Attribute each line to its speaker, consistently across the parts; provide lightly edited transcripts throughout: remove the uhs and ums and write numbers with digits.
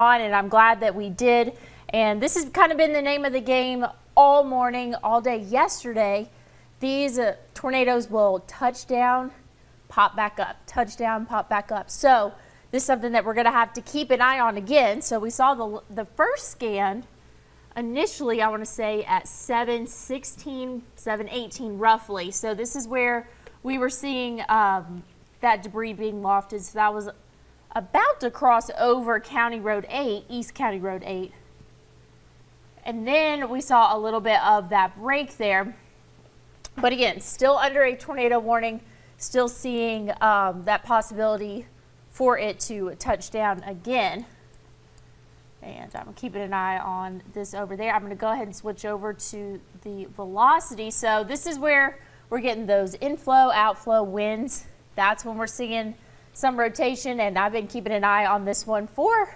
Speaker 1: on, and I'm glad that we did. And this has kind of been the name of the game all morning, all day yesterday. These tornadoes will touch down, pop back up, touchdown, pop back up. So this is something that we're going to have to keep an eye on again. So we saw the first scan initially, I want to say at 7:16, 7:18 roughly. So this is where we were seeing that debris being lofted. So that was about to cross over County Road 8, East County Road 8. And then we saw a little bit of that break there. But again, still under a tornado warning, still seeing that possibility for it to touch down again. And I'm keeping an eye on this over there. I'm going to go ahead and switch over to the velocity. So this is where we're getting those inflow, outflow winds. That's when we're seeing some rotation, and I've been keeping an eye on this one for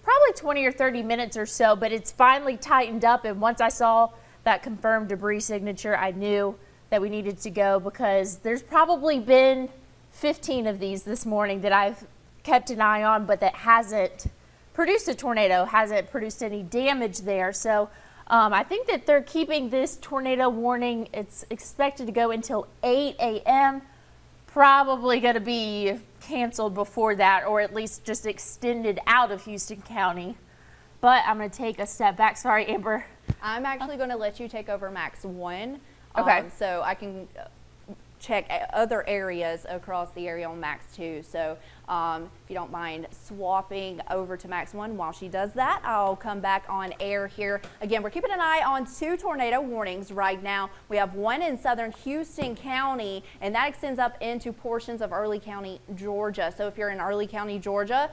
Speaker 1: probably 20 or 30 minutes or so, but it's finally tightened up. And once I saw that confirmed debris signature, I knew that we needed to go, because there's probably been 15 of these this morning that I've kept an eye on, but that hasn't produced a tornado, hasn't produced any damage there. So I think that they're keeping this tornado warning. It's expected to go until 8 a.m. Probably going to be canceled before that, or at least just extended out of Houston County. But I'm going to take a step back. Sorry, Amber.
Speaker 2: I'm actually going to let you take over Max 1.
Speaker 1: Okay.
Speaker 2: So I can check other areas across the area on Max 2. So if you don't mind swapping over to Max 1 while she does that, I'll come back on air here. Again, we're keeping an eye on 2 tornado warnings right now. We have one in southern Houston County, and that extends up into portions of Early County, Georgia. So if you're in Early County, Georgia,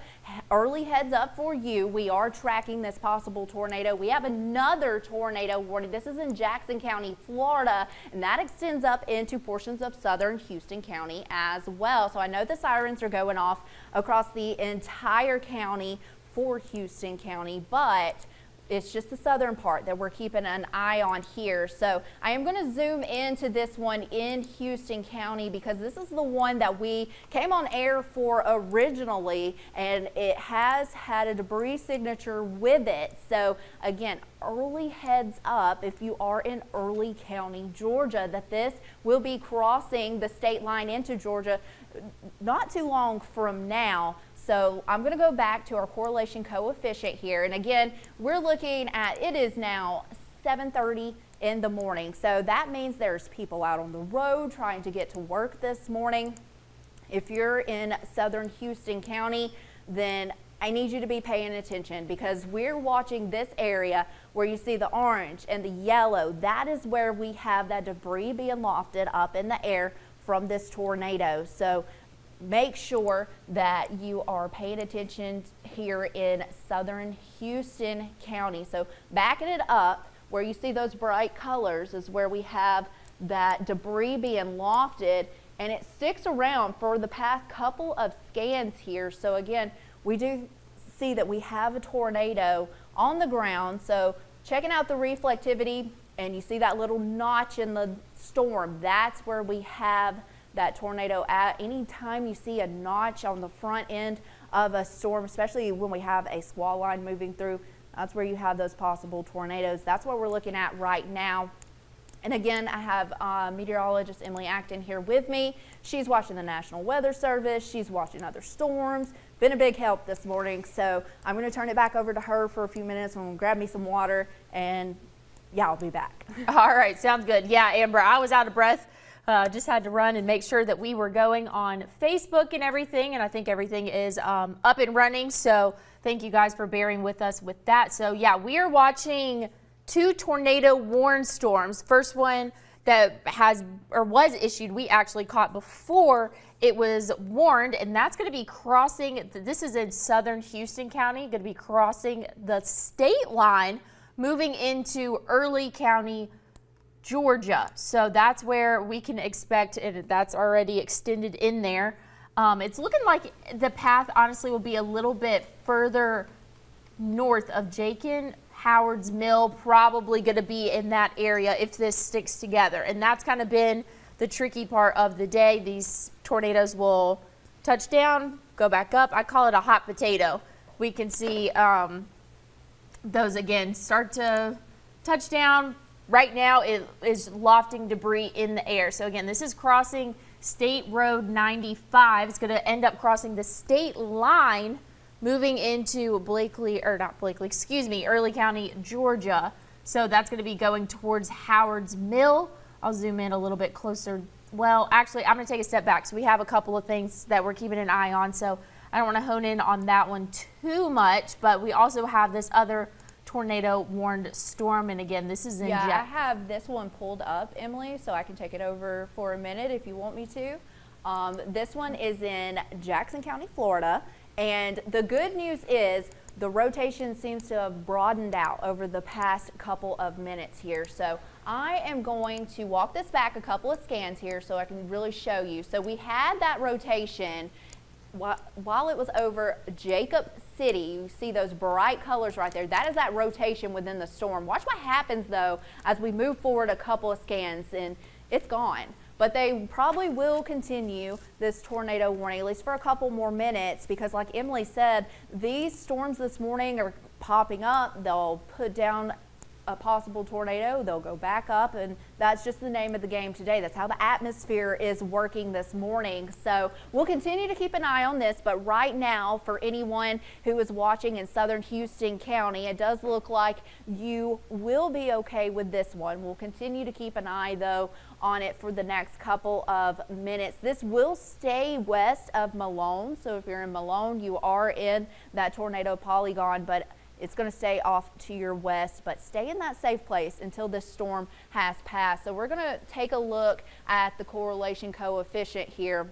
Speaker 2: early heads up for you. We are tracking this possible tornado. We have another tornado warning. This is in Jackson County, Florida, and that extends up into portions of southern Houston County as well. So I know the sirens are going off across the entire county for Houston County, but it's just the southern part that we're keeping an eye on here. So I am going to zoom into this one in Houston County, because this is the one that we came on air for originally, and it has had a debris signature with it. So again, early heads up if you are in Early County, Georgia, that this will be crossing the state line into Georgia not too long from now. So I'm going to go back to our correlation coefficient here. And again, we're looking at, it is now 7:30 in the morning. So that means there's people out on the road trying to get to work this morning. If you're in southern Houston County, then I need you to be paying attention, because we're watching this area where you see the orange and the yellow. That is where we have that debris being lofted up in the air from this tornado. So make sure that you are paying attention here in southern Houston County. So backing it up, where you see those bright colors is where we have that debris being lofted, and it sticks around for the past couple of scans here. So again, we do see that we have a tornado on the ground. So checking out the reflectivity, and you see that little notch in the storm, that's where we have that tornado at. Anytime you see a notch on the front end of a storm, especially when we have a squall line moving through, that's where you have those possible tornadoes. That's what we're looking at right now. And again, I have meteorologist Emily Acton here with me. She's watching the National Weather Service. She's watching other storms. Been a big help this morning. So I'm going to turn it back over to her for a few minutes and grab me some water, and yeah, I'll be back.
Speaker 1: All right, sounds good. Yeah, Amber, I was out of breath. Just had to run and make sure that we were going on Facebook and everything, and I think everything is up and running. So thank you guys for bearing with us with that. So yeah, we are watching 2 tornado warn storms. First one that was issued, we actually caught before it was warned, and that's going to be crossing, this is in southern Houston County, going to be crossing the state line, moving into Early County, Georgia. So that's where we can expect it. That's already extended in there. It's looking like the path honestly will be a little bit further north of Jakin. Howard's Mill, probably going to be in that area if this sticks together. And that's kind of been the tricky part of the day. These tornadoes will touch down, go back up. I call it a hot potato. we can see those again start to touch down. Right now it is lofting debris in the air. So again, this is crossing State Road 95. It's going to end up crossing the state line, moving into Early County, Georgia. So that's going to be going towards Howard's Mill. I'll zoom in a little bit closer. Well, actually, I'm going to take a step back. So we have a couple of things that we're keeping an eye on. So I don't want to hone in on that one too much, but we also have this other tornado warned storm. And again, this is in
Speaker 2: I have this one pulled up, Emily, so I can take it over for a minute if you want me to. This one is in Jackson County, Florida. And the good news is the rotation seems to have broadened out over the past couple of minutes here. So I am going to walk this back a couple of scans here so I can really show you. So we had that rotation while it was over Jacob City. You see those bright colors right there. That is that rotation within the storm. Watch what happens though as we move forward a couple of scans and it's gone. But they probably will continue this tornado warning, at least for a couple more minutes, because like Emily said, these storms this morning are popping up. They'll put down a possible tornado, they'll go back up, and that's just the name of the game today. That's how the atmosphere is working this morning. So we'll continue to keep an eye on this, but right now, for anyone who is watching in southern Houston County, it does look like you will be okay with this one. We'll continue to keep an eye, though, on it for the next couple of minutes. This will stay west of Malone, so if you're in Malone, you are in that tornado polygon, but it's going to stay off to your west, but stay in that safe place until this storm has passed. So we're going to take a look at the correlation coefficient here.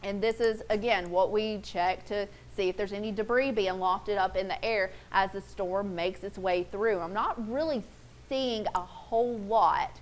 Speaker 2: And this is, again, what we check to see if there's any debris being lofted up in the air as the storm makes its way through. I'm not really seeing a whole lot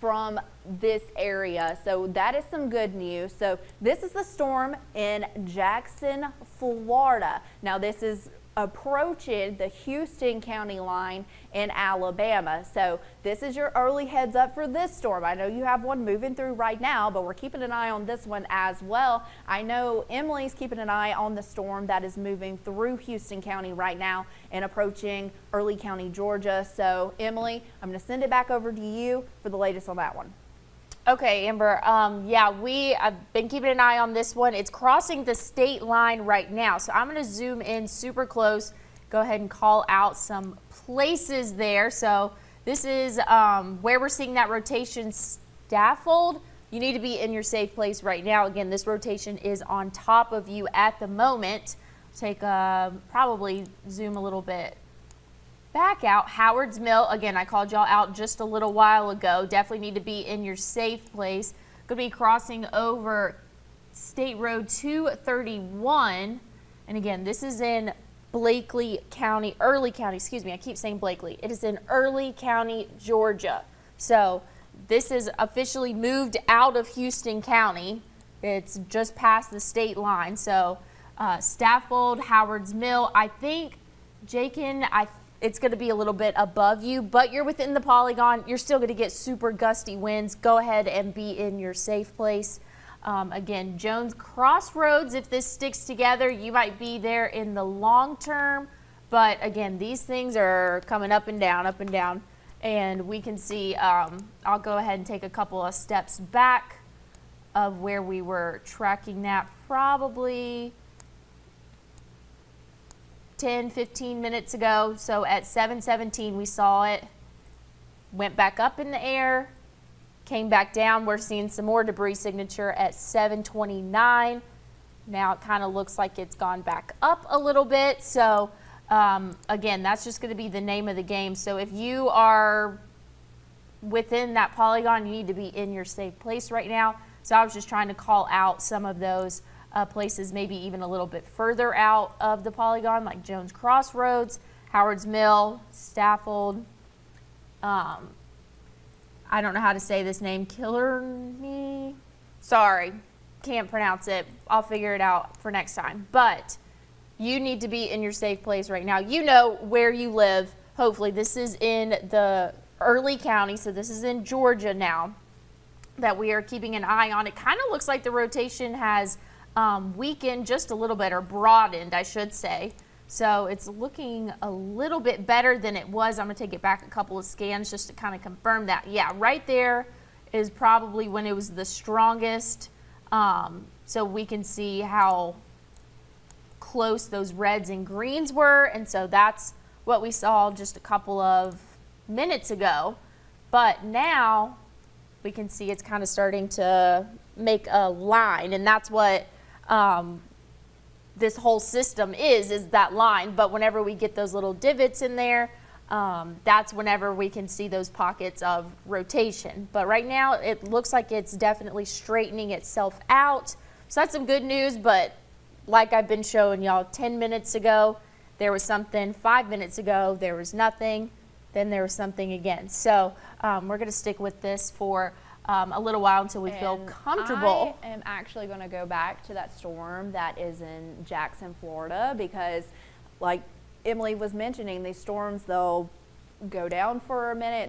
Speaker 2: from this area, so that is some good news. So this is the storm in Jackson, Florida. Now this is approaching the Houston County line in Alabama. So this is your early heads up for this storm. I know you have one moving through right now, but we're keeping an eye on this one as well. I know Emily's keeping an eye on the storm that is moving through Houston County right now and approaching Early County, Georgia. So Emily, I'm going to send it back over to you for the latest on that one.
Speaker 1: Okay, Amber, I've been keeping an eye on this one. It's crossing the state line right now. So I'm going to zoom in super close, go ahead and call out some places there. So this is where we're seeing that rotation Staffold. You need to be in your safe place right now. Again, this rotation is on top of you at the moment. Take probably zoom a little bit back out. Howard's Mill, again, I called y'all out just a little while ago. Definitely need to be in your safe place. Going to be crossing over State Road 231. And again, this is in Early County, I keep saying Blakely. It is in Early County, Georgia. So this is officially moved out of Houston County. It's just past the state line. So Staffold, Howard's Mill, I think, Jakin, it's going to be a little bit above you, but you're within the polygon. You're still going to get super gusty winds. Go ahead and be in your safe place. Again, Jones Crossroads, if this sticks together, you might be there in the long term. But again, these things are coming up and down, up and down. And we can see, I'll go ahead and take a couple of steps back of where we were tracking that probably 10, 15 minutes ago. So at 7:17, we saw it, went back up in the air, came back down. We're seeing some more debris signature at 7:29. Now it kind of looks like it's gone back up a little bit. So again, that's just going to be the name of the game. So if you are within that polygon, you need to be in your safe place right now. So I was just trying to call out some of those places, maybe even a little bit further out of the polygon, like Jones Crossroads, Howard's Mill, Staffold. I don't know how to say this name, Killarney. Sorry, can't pronounce it. I'll figure it out for next time. But you need to be in your safe place right now. You know where you live. Hopefully, this is in the Early County, so this is in Georgia now that we are keeping an eye on. It kind of looks like the rotation has weakened just a little bit, or broadened, I should say. So it's looking a little bit better than it was. I'm gonna take it back a couple of scans just to kind of confirm that. Yeah, right there is probably when it was the strongest. So we can see how close those reds and greens were. And so that's what we saw just a couple of minutes ago. But now we can see it's kind of starting to make a line, and that's what this whole system is that line. But whenever we get those little divots in there, that's whenever we can see those pockets of rotation. But right now it looks like it's definitely straightening itself out. So that's some good news, but like I've been showing y'all, 10 minutes ago there was something, 5 minutes ago there was nothing, then there was something again. So we're gonna stick with this for a little while until we feel comfortable.
Speaker 2: I am actually going to go back to that storm that is in Jackson, Florida, because like Emily was mentioning, these storms, they'll go down for a minute,